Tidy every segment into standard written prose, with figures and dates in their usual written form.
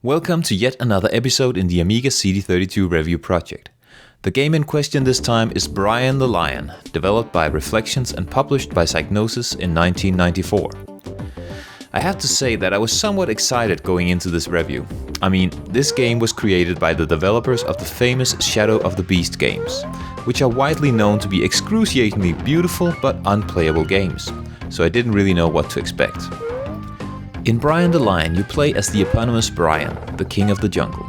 Welcome to yet another episode in the Amiga CD32 review project. The game in question this time is Brian the Lion, developed by Reflections and published by Psygnosis in 1994. I have to say that I was somewhat excited going into this review. I mean, this game was created by the developers of the famous Shadow of the Beast games, which are widely known to be excruciatingly beautiful but unplayable games, so I didn't really know what to expect. In Brian the Lion, you play as the eponymous Brian, the king of the jungle.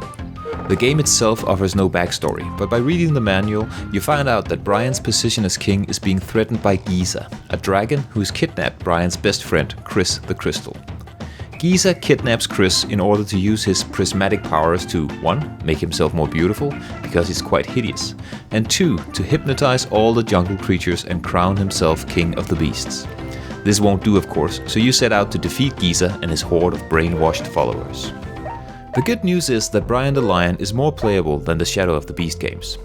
The game itself offers no backstory, but by reading the manual, you find out that Brian's position as king is being threatened by Giza, a dragon who has kidnapped Brian's best friend, Chris the Crystal. Giza kidnaps Chris in order to use his prismatic powers to 1. Make himself more beautiful, because he's quite hideous, and 2. To hypnotize all the jungle creatures and crown himself king of the beasts. This won't do, of course, so you set out to defeat Giza and his horde of brainwashed followers. The good news is that Brian the Lion is more playable than the Shadow of the Beast games.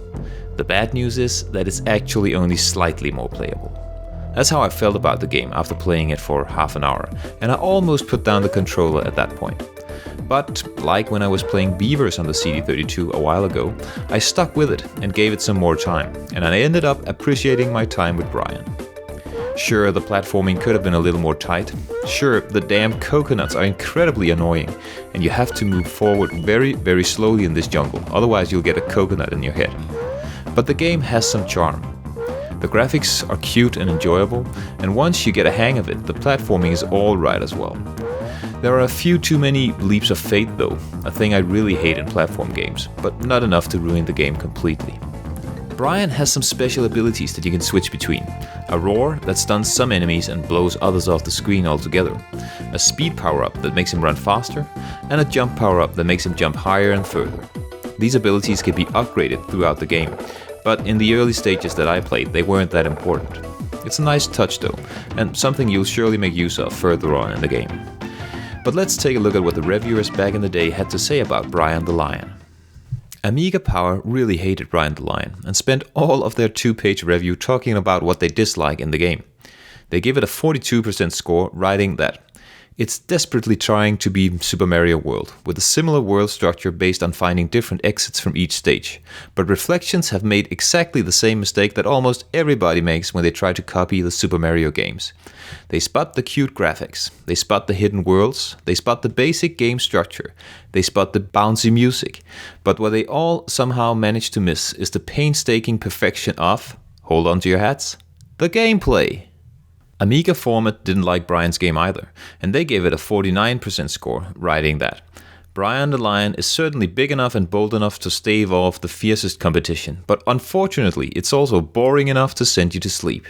The bad news is that it's actually only slightly more playable. That's how I felt about the game after playing it for half an hour, and I almost put down the controller at that point. But, like when I was playing Beavers on the CD32 a while ago, I stuck with it and gave it some more time, and I ended up appreciating my time with Brian. Sure, the platforming could have been a little more tight. Sure, the damn coconuts are incredibly annoying, and you have to move forward very, very slowly in this jungle, otherwise you'll get a coconut in your head. But the game has some charm. The graphics are cute and enjoyable, and once you get a hang of it, the platforming is alright as well. There are a few too many leaps of faith though, a thing I really hate in platform games, but not enough to ruin the game completely. Brian has some special abilities that you can switch between. A roar that stuns some enemies and blows others off the screen altogether. A speed power-up that makes him run faster. And a jump power-up that makes him jump higher and further. These abilities can be upgraded throughout the game, but in the early stages that I played, they weren't that important. It's a nice touch though, and something you'll surely make use of further on in the game. But let's take a look at what the reviewers back in the day had to say about Brian the Lion. Amiga Power really hated Brian the Lion and spent all of their 2-page review talking about what they dislike in the game. They give it a 42% score, writing that it's desperately trying to be Super Mario World, with a similar world structure based on finding different exits from each stage. But Reflections have made exactly the same mistake that almost everybody makes when they try to copy the Super Mario games. They spot the cute graphics, they spot the hidden worlds, they spot the basic game structure, they spot the bouncy music, but what they all somehow manage to miss is the painstaking perfection of, hold on to your hats, the gameplay. Amiga Format didn't like Brian's game either, and they gave it a 49% score, writing that Brian the Lion is certainly big enough and bold enough to stave off the fiercest competition, but unfortunately it's also boring enough to send you to sleep.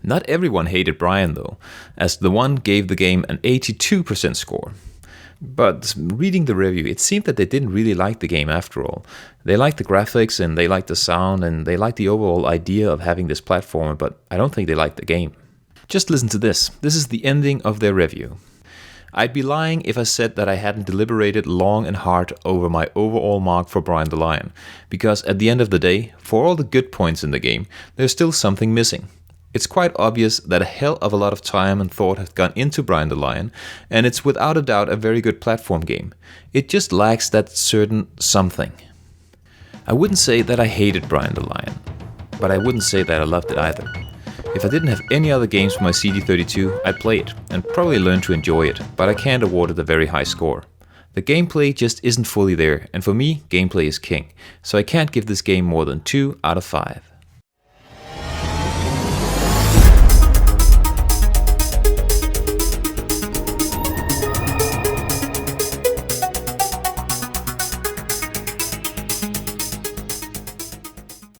Not everyone hated Brian though, as the one gave the game an 82% score. But reading the review, it seemed that they didn't really like the game after all. They liked the graphics and they liked the sound and they liked the overall idea of having this platformer, but I don't think they liked the game. Just listen to this. This is the ending of their review. I'd be lying if I said that I hadn't deliberated long and hard over my overall mark for Brian the Lion, because at the end of the day, for all the good points in the game, there's still something missing. It's quite obvious that a hell of a lot of time and thought has gone into Brian the Lion, and it's without a doubt a very good platform game. It just lacks that certain something. I wouldn't say that I hated Brian the Lion, but I wouldn't say that I loved it either. If I didn't have any other games for my CD32, I'd play it, and probably learn to enjoy it, but I can't award it a very high score. The gameplay just isn't fully there, and for me, gameplay is king, so I can't give this game more than 2 out of 5.